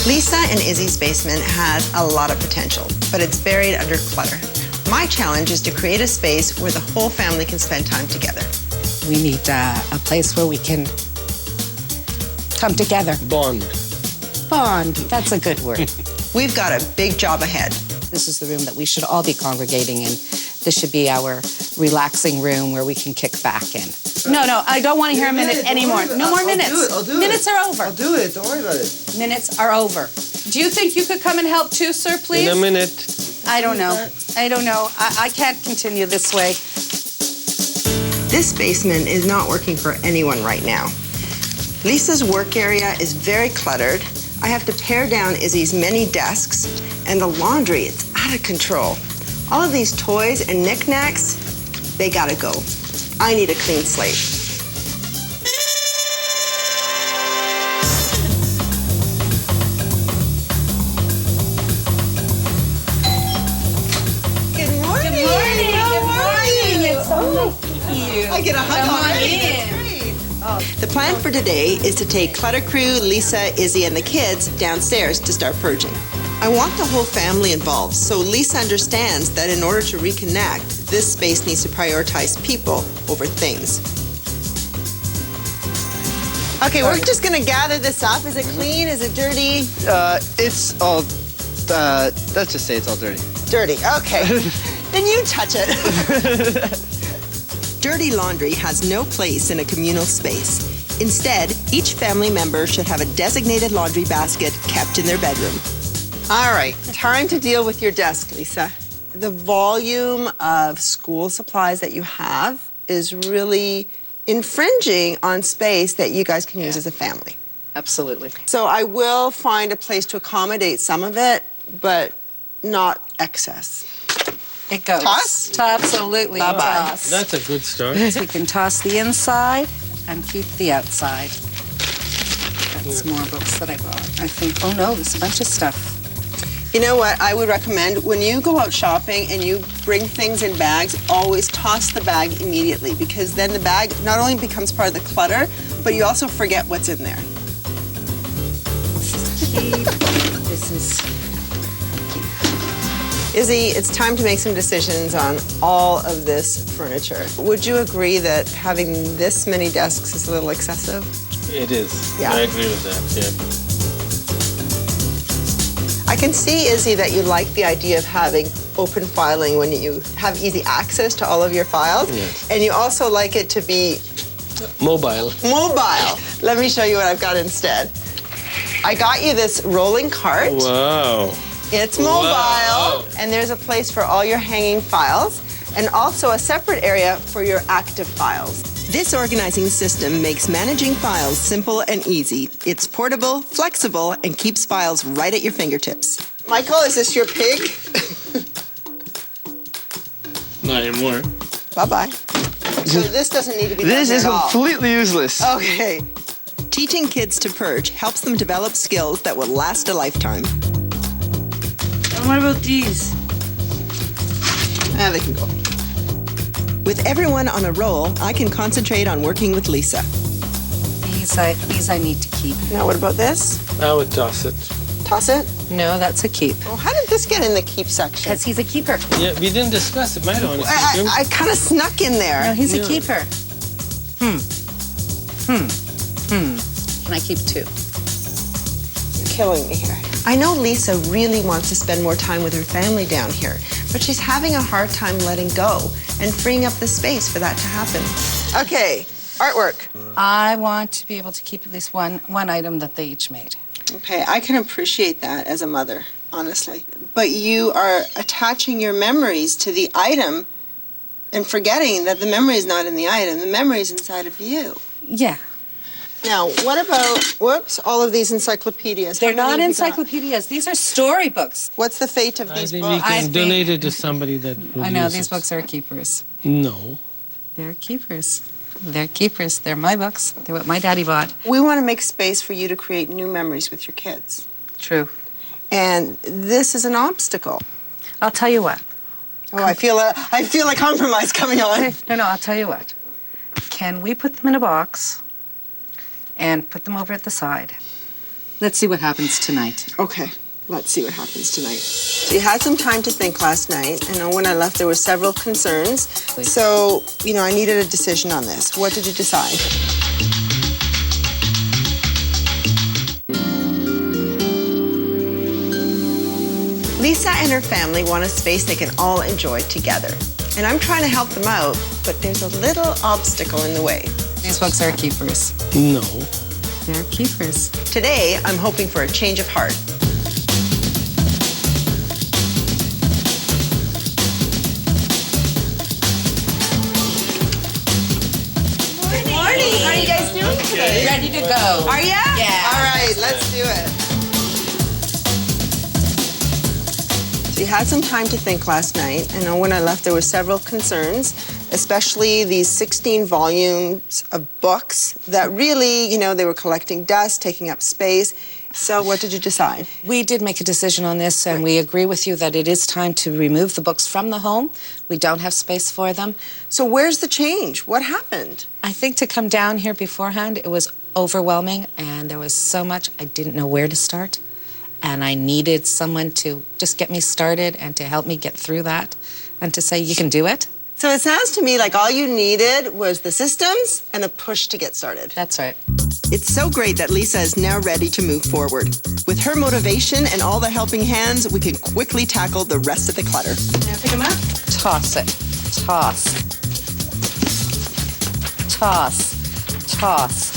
Lisa and Izzy's basement has a lot of potential, but it's buried under clutter. My challenge is to create a space where the whole family can spend time together. We need a place where we can come together. Bond. Bond, that's a good word. We've got a big job ahead. This is the room that we should all be congregating in. This should be our relaxing room where we can kick back in. No, I don't want to hear a minute anymore. No more minutes. I'll do it. Minutes are over. I'll do it. Don't worry about it. Minutes are over. Do you think you could come and help too, sir, please? In a minute. I don't know. I can't continue this way. This basement is not working for anyone right now. Lisa's work area is very cluttered. I have to pare down Izzy's many desks, and the laundry, it's out of control. All of these toys and knickknacks, they gotta go. I need a clean slate. Good morning. Good morning. How are you? It's so nice to see you. I get a hug already. The plan for today is to take Clutter Crew, Lisa, Izzy, and the kids downstairs to start purging. I want the whole family involved, so Lisa understands that in order to reconnect, this space needs to prioritize people over things. Okay, we're just gonna gather this up. Is it clean? Is it dirty? It's all, let's just say it's all dirty. Dirty, okay. Then you touch it. Dirty laundry has no place in a communal space. Instead, each family member should have a designated laundry basket kept in their bedroom. All right, time to deal with your desk, Lisa. The volume of school supplies that you have is really infringing on space that you guys can use as a family. Absolutely. So I will find a place to accommodate some of it, but not excess. It goes. Toss? Absolutely. Bye-bye. Toss. That's a good start. So we can toss the inside and keep the outside. That's more books that I bought. I think, oh no, there's a bunch of stuff. You know what I would recommend? When you go out shopping and you bring things in bags, always toss the bag immediately, because then the bag not only becomes part of the clutter, but you also forget what's in there. This is Izzy, it's time to make some decisions on all of this furniture. Would you agree that having this many desks is a little excessive? It is. Yeah. I agree with that, yeah. I can see, Izzy, that you like the idea of having open filing when you have easy access to all of your files. Yes. And you also like it to be Mobile. mobile. Let me show you what I've got instead. I got you this rolling cart. Wow. It's mobile, Wow. and there's a place for all your hanging files, and also a separate area for your active files. This organizing system makes managing files simple and easy. It's portable, flexible, and keeps files right at your fingertips. Michael, is this your pig? Not anymore. Bye-bye. So this doesn't need to be done This here is at all. completely useless. Okay. Teaching kids to purge helps them develop skills that will last a lifetime. And what about these? They can go. With everyone on a roll, I can concentrate on working with Lisa. these I need to keep. Now, what about this? I would toss it. Toss it? No, that's a keep. Oh, how did this get in the keep section? Because he's a keeper. Yeah, we didn't discuss it, might honestly. I kind of snuck in there. No, he's Yeah. a keeper. Can I keep two? You're killing me here. I know Lisa really wants to spend more time with her family down here, but she's having a hard time letting go and freeing up the space for that to happen. Okay, artwork. I want to be able to keep at least one item that they each made. Okay, I can appreciate that as a mother, honestly. But you are attaching your memories to the item and forgetting that the memory is not in the item, the memory is inside of you. Yeah. Now, what about, whoops, all of these encyclopedias? They're How many not have you got? encyclopedias. These are storybooks. What's the fate of I these think books? we can I think- donate it to somebody that would I know, use these it. books are keepers. No. They're keepers. They're keepers. They're my books. They're what my daddy bought. We want to make space for you to create new memories with your kids. True. And this is an obstacle. I'll tell you what. Oh, I feel a compromise coming on. No, I'll tell you what. Can we put them in a box and put them over at the side? Let's see what happens tonight. Okay, let's see what happens tonight. So you had some time to think last night. I know when I left there were several concerns. So, I needed a decision on this. What did you decide? Lisa and her family want a space they can all enjoy together. And I'm trying to help them out, but there's a little obstacle in the way. These books are keepers. No. They're keepers. Today, I'm hoping for a change of heart. Good morning. How are you guys doing today? Ready to go. Are ya? Yeah. All right, let's do it. So you had some time to think last night. I know when I left there were several concerns, especially these 16 volumes of books that really, they were collecting dust, taking up space. So what did you decide? We did make a decision on this, and we agree with you that it is time to remove the books from the home. We don't have space for them. So where's the change? What happened? I think to come down here beforehand, it was overwhelming, and there was so much I didn't know where to start. And I needed someone to just get me started and to help me get through that and to say, you can do it. So it sounds to me like all you needed was the systems and a push to get started. That's right. It's so great that Lisa is now ready to move forward. With her motivation and all the helping hands, we can quickly tackle the rest of the clutter. Can I pick them up? Toss it. Toss. Toss. Toss.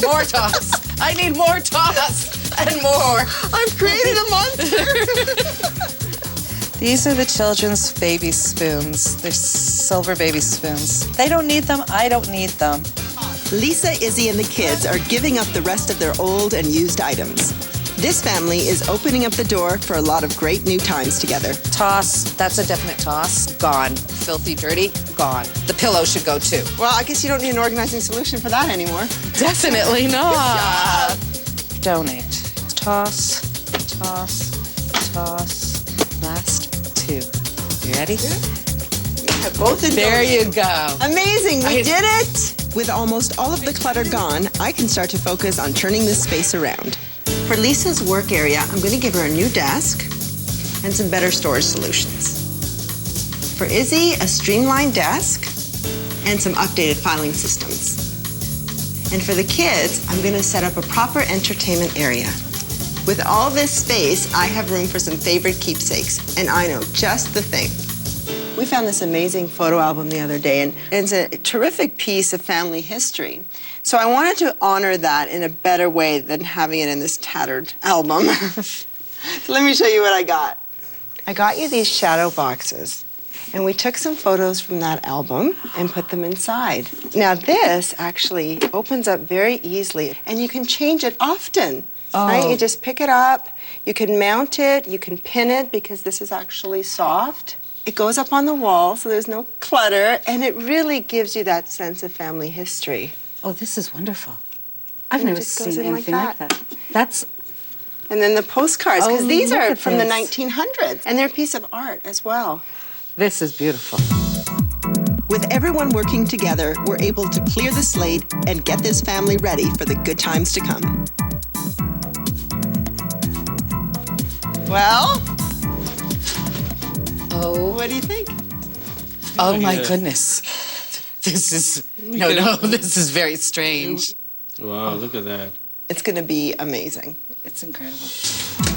More toss. I need more toss and more. I've created a monster. These are the children's baby spoons. They're silver baby spoons. They don't need them. I don't need them. Lisa, Izzy, and the kids are giving up the rest of their old and used items. This family is opening up the door for a lot of great new times together. Toss. That's a definite toss. Gone. Filthy, dirty. Gone. The pillow should go too. Well, I guess you don't need an organizing solution for that anymore. Definitely not. Donate. Toss. Toss. Toss. Last two. You ready? Yeah, both in There you go. Amazing, we did it! With almost all of the clutter gone, I can start to focus on turning this space around. For Lisa's work area, I'm going to give her a new desk and some better storage solutions. For Izzy, a streamlined desk and some updated filing systems. And for the kids, I'm going to set up a proper entertainment area. With all this space, I have room for some favorite keepsakes, and I know just the thing. We found this amazing photo album the other day, and it's a terrific piece of family history. So I wanted to honor that in a better way than having it in this tattered album. So let me show you what I got. I got you these shadow boxes, and we took some photos from that album and put them inside. Now this actually opens up very easily, and you can change it often. Right? You just pick it up, you can mount it, you can pin it because this is actually soft. It goes up on the wall so there's no clutter, and it really gives you that sense of family history. Oh, this is wonderful. I've And it never just goes seen in anything like like that. That's, And then the postcards, because Oh, these look are at from the this. 1900s, and they're a piece of art as well. this is beautiful. With everyone working together, we're able to clear the slate and get this family ready for the good times to come. Well, Oh, what do you think? oh my Yeah. goodness. This is, no, this is very strange. Wow, look at that. It's going to be amazing. It's incredible.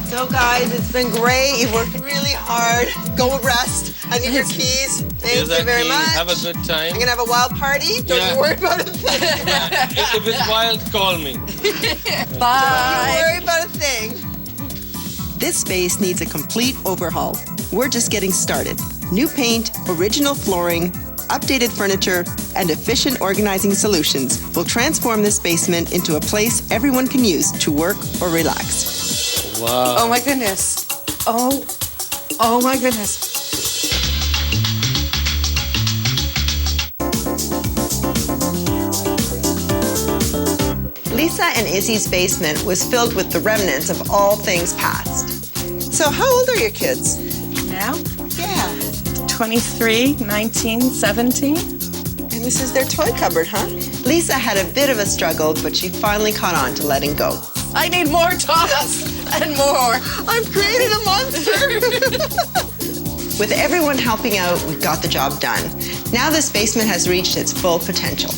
So guys, it's been great. You worked really hard. Go rest. I need your keys. Thank Here's you our very key. much. Have a good time. I'm gonna have a wild party. Don't Yeah. you worry about a thing. If it's wild, call me. Don't Bye. worry about a thing. This space needs a complete overhaul. We're just getting started. New paint, original flooring, updated furniture, and efficient organizing solutions will transform this basement into a place everyone can use to work or relax. Wow. Oh my goodness. Oh my goodness. Lisa and Izzy's basement was filled with the remnants of all things past. So how old are your kids? Now, Yeah. 23, 19, 17. And And this is their toy cupboard, huh? Lisa had a bit of a struggle, but she finally caught on to letting go. I need more tops and more. I've created a monster! With everyone helping out, we got the job done. Now this basement has reached its full potential.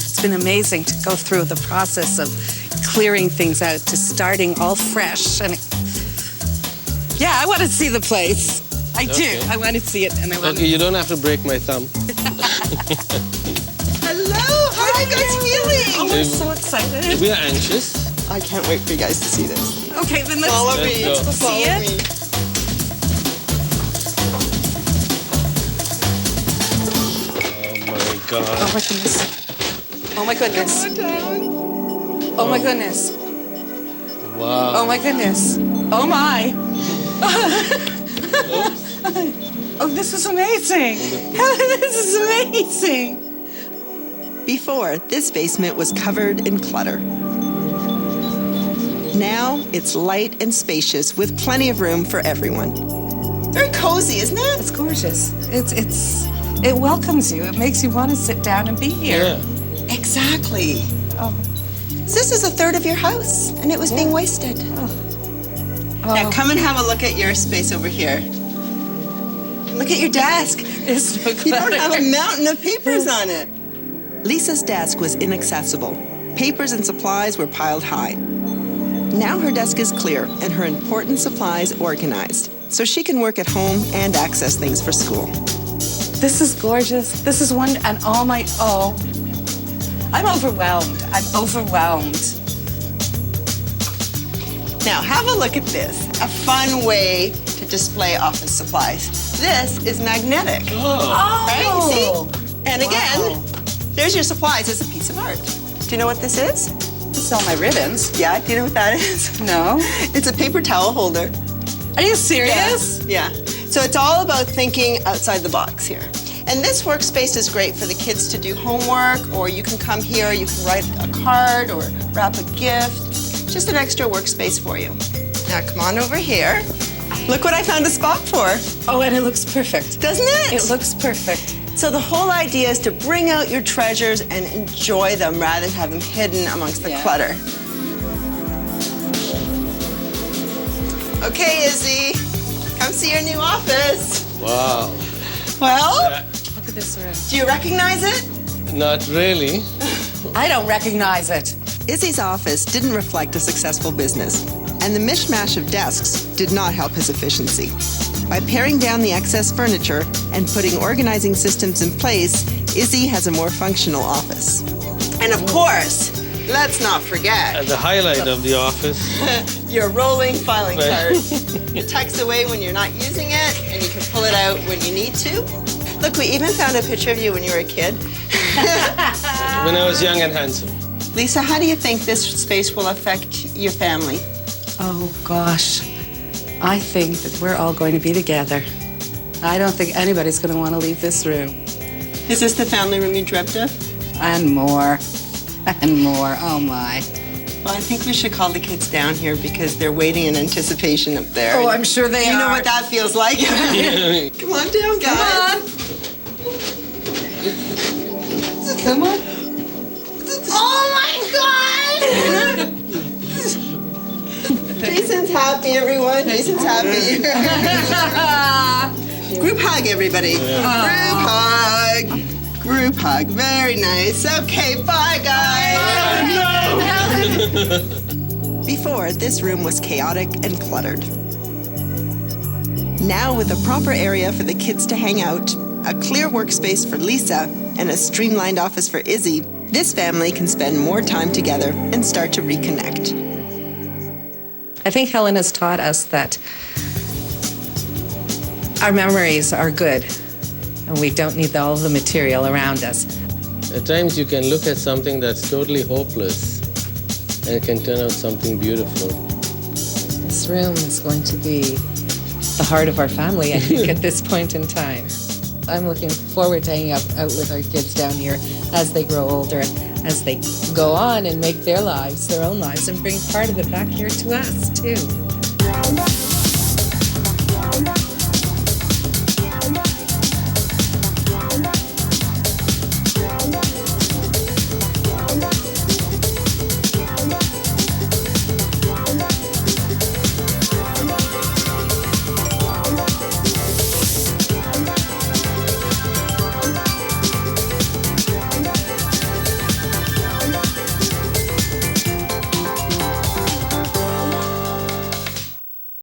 It's been amazing to go through the process of clearing things out to starting all fresh. And yeah, I want to see the place. I do. I want to see it. And I want Okay, you don't have to break my thumb. Hello, how are you guys feeling? Oh, we're so excited. We are anxious. I can't wait for you guys to see this. Okay, then let's Follow Let's me. go. Follow See it? me. God. Oh my goodness. Oh my goodness. Oh my goodness. Wow. Oh my goodness. Oh my. Oh, this is amazing. This is amazing. Before, this basement was covered in clutter. Now, it's light and spacious with plenty of room for everyone. Very cozy, isn't it? It's gorgeous. It welcomes you. It makes you want to sit down and be here. Yeah. Exactly. Oh. This is a third of your house, and it was being wasted. Now, come and have a look at your space over here. Look at your desk. It's so You don't have a cluttered. mountain of papers on it. Lisa's desk was inaccessible. Papers and supplies were piled high. Now her desk is clear and her important supplies organized, so she can work at home and access things for school. This is gorgeous. This is one, and I'm overwhelmed. I'm overwhelmed. Now, have a look at this. A fun way to display office supplies. This is magnetic. Right? See? And again, Wow. there's your supplies. It's a piece of art. Do you know what this is? This is all my ribbons. Yeah, do you know what that is? No. It's a paper towel holder. Are you serious? Yeah. So it's all about thinking outside the box here. And this workspace is great for the kids to do homework, or you can come here, you can write a card or wrap a gift. Just an extra workspace for you. Now come on over here. Look what I found a spot for. Oh, and it looks perfect. Doesn't it? It looks perfect. So the whole idea is to bring out your treasures and enjoy them rather than have them hidden amongst the clutter. Okay, Izzy, come see your new office. Wow. Well, Look at this room. do you recognize it? Not really. I don't recognize it. Izzy's office didn't reflect a successful business, and the mishmash of desks did not help his efficiency. By paring down the excess furniture and putting organizing systems in place, Izzy has a more functional office. And of course, let's not forget The highlight of the office. your rolling filing Right. card. It tucks away when you're not using it, and you can pull it out when you need to. Look, we even found a picture of you when you were a kid. When I was young and handsome. Lisa, how do you think this space will affect your family? Oh, gosh. I think that we're all going to be together. I don't think anybody's going to want to leave this room. Is this the family room you dreamt of? And more. And more. Oh, my. Well, I think we should call the kids down here because they're waiting in anticipation up there. Oh, I'm sure they You know are. what that feels like. Come on down, guys. Come on. Oh my God! Jason's happy, everyone. Jason's happy. Group hug, everybody. Group hug. Group hug. Very nice. Okay, bye, guys. Before, this room was chaotic and cluttered. Now, with a proper area for the kids to hang out, a clear workspace for Lisa, and a streamlined office for Izzy, this family can spend more time together and start to reconnect. I think Helen has taught us that our memories are good, and we don't need all the material around us. At times you can look at something that's totally hopeless and it can turn out something beautiful. This room is going to be the heart of our family, I think, at this point in time. I'm looking forward to hanging out with our kids down here as they grow older as they go on and make their lives, their own lives, and bring part of it back here to us, too.